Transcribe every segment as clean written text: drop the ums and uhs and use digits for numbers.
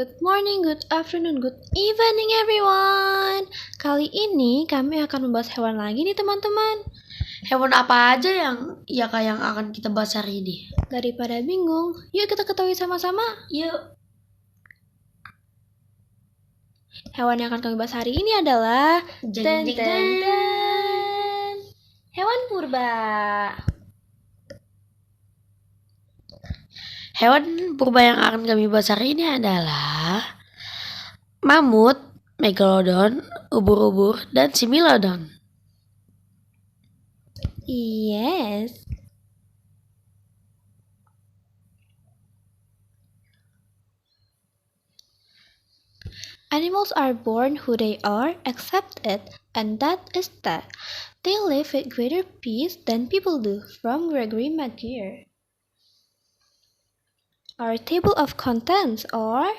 Good morning, good afternoon, good evening everyone. Kali ini kami akan membahas hewan lagi nih teman-teman. Hewan apa aja yang akan kita bahas hari ini? Daripada bingung, yuk kita ketahui sama-sama. Yuk. Hewan yang akan kami bahas hari ini adalah Jeng, jeng, jeng. hewan purba. Hewan purba yang akan kami bahas hari ini adalah mamut, megalodon, ubur-ubur, dan similodon. Yes. Animals are born who they are, accept it, and that is that. They live with greater peace than people do. From Gregory Maguire. Our table of contents are: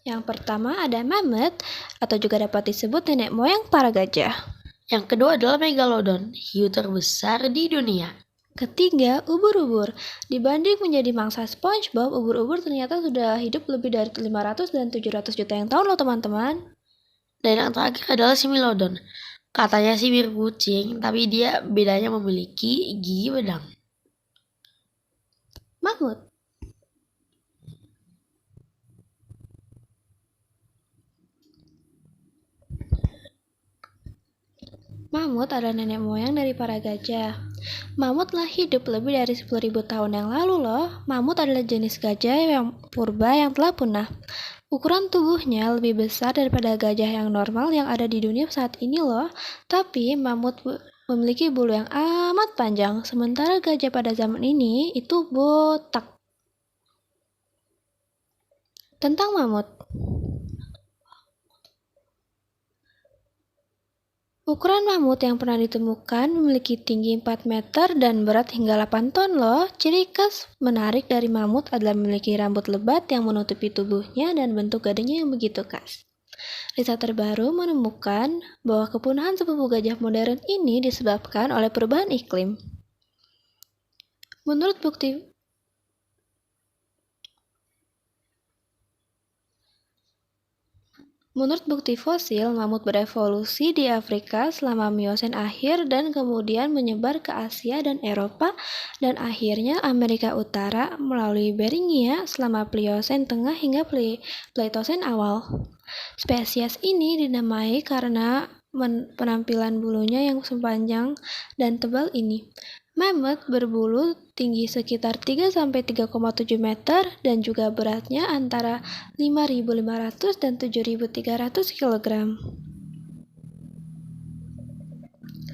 yang pertama ada mammoth, atau juga dapat disebut nenek moyang para gajah. Yang kedua adalah megalodon, hiu terbesar di dunia. Ketiga, ubur-ubur. Dibanding menjadi mangsa SpongeBob, ubur-ubur ternyata sudah hidup lebih dari 500 dan 700 juta yang tahun loh teman-teman. Dan yang terakhir adalah similodon. Katanya sih mirip kucing, tapi dia bedanya memiliki gigi pedang. Mamut. Mamut adalah nenek moyang dari para gajah. Mamut telah hidup lebih dari 10.000 tahun yang lalu loh. Mamut adalah jenis gajah yang purba yang telah punah. Ukuran tubuhnya lebih besar daripada gajah yang normal yang ada di dunia saat ini loh. Tapi mamut memiliki bulu yang amat panjang, sementara gajah pada zaman ini itu botak. Tentang mamut. Ukuran mamut yang pernah ditemukan memiliki tinggi 4 meter dan berat hingga 8 ton loh. Ciri khas menarik dari mamut adalah memiliki rambut lebat yang menutupi tubuhnya dan bentuk gadingnya yang begitu khas. Riset terbaru menemukan bahwa kepunahan sepupu gajah modern ini disebabkan oleh perubahan iklim. Menurut bukti fosil, mamut berevolusi di Afrika selama Miosen akhir dan kemudian menyebar ke Asia dan Eropa dan akhirnya Amerika Utara melalui Beringia selama Pliocene tengah hingga Pleistocene awal. Spesies ini dinamai karena penampilan bulunya yang sepanjang dan tebal ini. Mammoth berbulu tinggi sekitar 3-3,7 meter dan juga beratnya antara 5.500 dan 7.300 kg.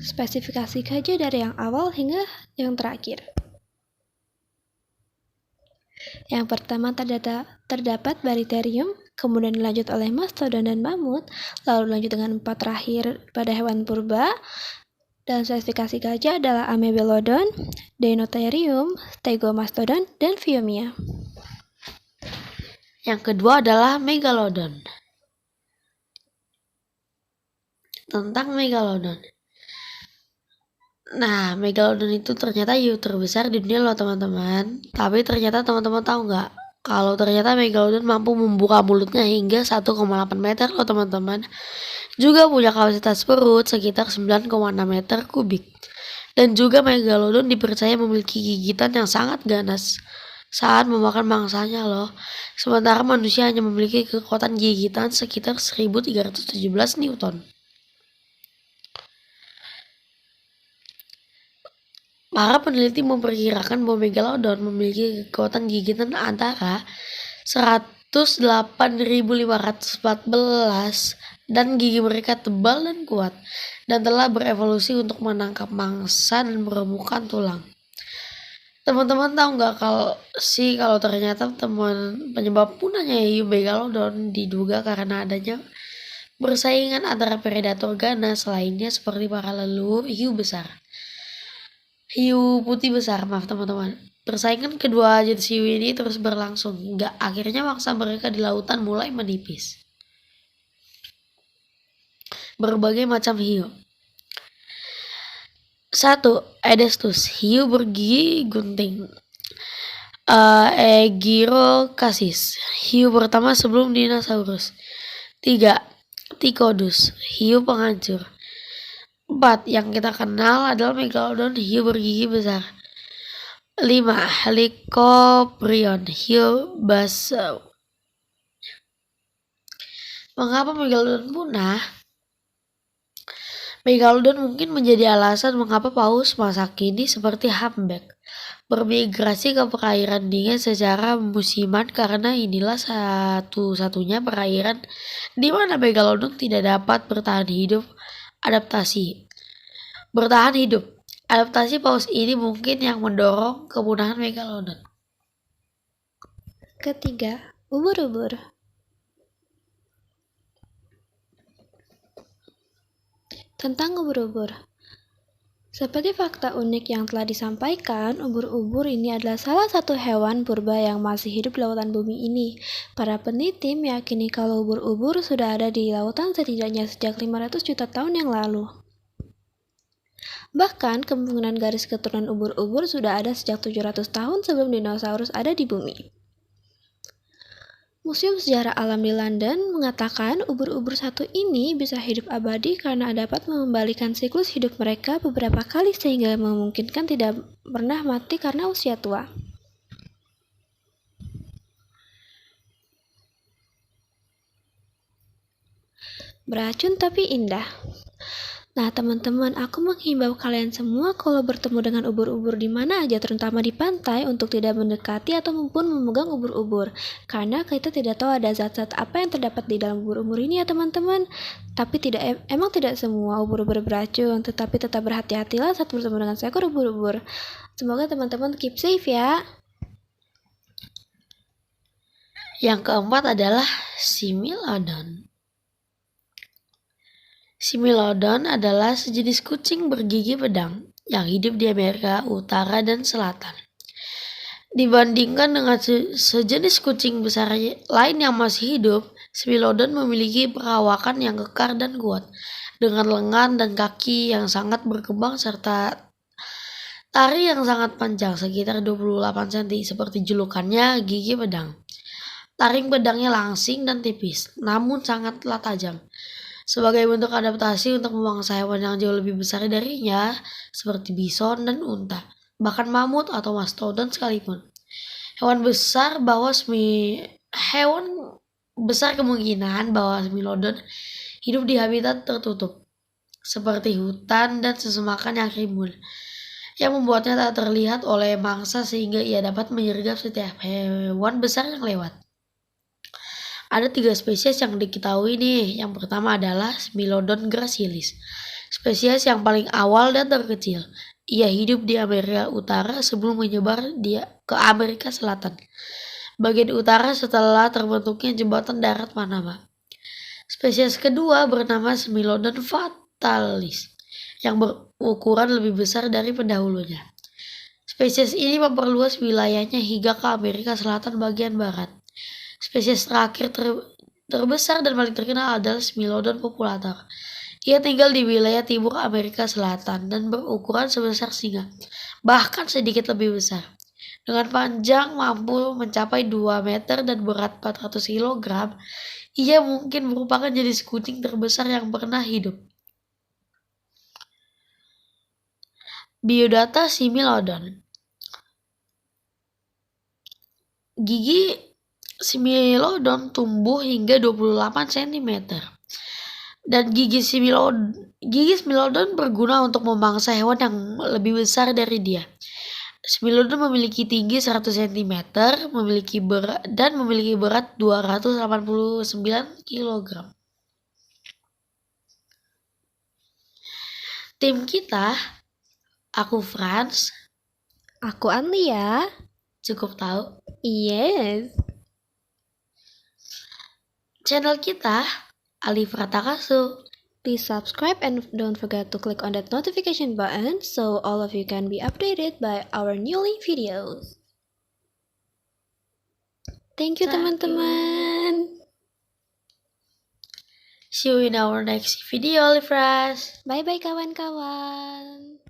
Spesifikasi gajah dari yang awal hingga yang terakhir. Yang pertama terdapat Bariterium, kemudian dilanjut oleh Mastodon dan Mamut, lalu lanjut dengan 4 terakhir pada hewan purba. Dan spesifikasi gajah adalah Amebelodon, Deinotherium, Stegomastodon, dan Phiomia. Yang kedua adalah megalodon. Tentang megalodon. Nah, megalodon itu ternyata hiu terbesar di dunia loh teman-teman. Tapi ternyata teman-teman tahu nggak? Kalau ternyata megalodon mampu membuka mulutnya hingga 1,8 meter loh teman-teman. Juga punya kapasitas perut sekitar 9,6 meter kubik. Dan juga megalodon dipercaya memiliki gigitan yang sangat ganas saat memakan mangsanya loh. Sementara manusia hanya memiliki kekuatan gigitan sekitar 1317 Newton. Para peneliti memperkirakan bahwa megalodon memiliki kekuatan gigitan antara 108.514 dan gigi mereka tebal dan kuat dan telah berevolusi untuk menangkap mangsa dan meremukkan tulang. Teman-teman tahu nggak kalau ternyata penyebab punahnya hiu megalodon diduga karena adanya persaingan antara predator ganas lainnya seperti para leluhur hiu putih besar, maaf teman-teman. Persaingan kedua jenis hiu ini terus berlangsung hingga akhirnya mangsa mereka di lautan mulai menipis. Berbagai macam hiu. 1. Edestus, hiu bergigi gunting. Egirocassis, hiu pertama sebelum dinosaurus. 3. Ticodus, hiu penghancur. 4. Yang kita kenal adalah Megalodon, hiu bergigi besar. 5. Helicoprion, hiu basau. Mengapa Megalodon punah? Megalodon mungkin menjadi alasan mengapa paus masa kini seperti humpback bermigrasi ke perairan dingin secara musiman, karena inilah satu-satunya perairan di mana Megalodon tidak dapat bertahan hidup. Adaptasi paus ini mungkin yang mendorong kepunahan Megalodon. Ketiga, ubur-ubur. Tentang ubur-ubur. Seperti fakta unik yang telah disampaikan, ubur-ubur ini adalah salah satu hewan purba yang masih hidup di lautan bumi ini. Para peneliti meyakini kalau ubur-ubur sudah ada di lautan setidaknya sejak 500 juta tahun yang lalu. Bahkan, kemungkinan garis keturunan ubur-ubur sudah ada sejak 700 tahun sebelum dinosaurus ada di bumi. Museum Sejarah Alam di London mengatakan ubur-ubur satu ini bisa hidup abadi karena dapat mengembalikan siklus hidup mereka beberapa kali sehingga memungkinkan tidak pernah mati karena usia tua. Beracun tapi indah. Nah, teman-teman, aku menghimbau kalian semua kalau bertemu dengan ubur-ubur di mana aja, terutama di pantai, untuk tidak mendekati ataupun memegang ubur-ubur. Karena kita tidak tahu ada zat-zat apa yang terdapat di dalam ubur-ubur ini ya, teman-teman. Tapi emang tidak semua ubur-ubur beracun, tetapi tetap berhati-hatilah saat bertemu dengan seekor ubur-ubur. Semoga teman-teman keep safe ya. Yang keempat adalah Smilodon. Smilodon adalah sejenis kucing bergigi pedang yang hidup di Amerika Utara dan Selatan. Dibandingkan dengan sejenis kucing besar lain yang masih hidup, Smilodon memiliki perawakan yang kekar dan kuat, dengan lengan dan kaki yang sangat berkembang serta tari yang sangat panjang, sekitar 28 cm, seperti julukannya gigi pedang. Taring pedangnya langsing dan tipis, namun sangatlah tajam. Sebagai bentuk adaptasi untuk memangsa hewan yang jauh lebih besar darinya, seperti bison dan unta, bahkan mamut atau mastodon sekalipun. Hewan besar kemungkinan bahwa Smilodon hidup di habitat tertutup, seperti hutan dan sesemakan yang rimbun, yang membuatnya tak terlihat oleh mangsa sehingga ia dapat menyergap setiap hewan besar yang lewat. Ada 3 spesies yang diketahui nih. Yang pertama adalah Smilodon gracilis, spesies yang paling awal dan terkecil. Ia hidup di Amerika Utara sebelum menyebar ke Amerika Selatan bagian utara setelah terbentuknya jembatan darat Panama. Spesies kedua bernama Smilodon fatalis, yang berukuran lebih besar dari pendahulunya. Spesies ini memperluas wilayahnya hingga ke Amerika Selatan bagian barat. Spesies terakhir terbesar dan paling terkenal adalah Smilodon populator. Ia tinggal di wilayah timur Amerika Selatan dan berukuran sebesar singa, bahkan sedikit lebih besar. Dengan panjang mampu mencapai 2 meter dan berat 400 kg, ia mungkin merupakan jenis kucing terbesar yang pernah hidup. Biodata Smilodon. Gigi Smilodon tumbuh hingga 28 cm. Dan gigi Smilodon berguna untuk memangsa hewan yang lebih besar dari dia. Smilodon memiliki tinggi 100 cm, memiliki berat 289 kg. Tim kita, aku Frans, Aku Anlia. cukup tahu. Yes. Channel kita, Ali Pratakasu. Please subscribe and don't forget to click on that notification button so all of you can be updated by our newly videos. Thank you teman-teman. See you in our next video, Ali Frans. Bye-bye kawan-kawan.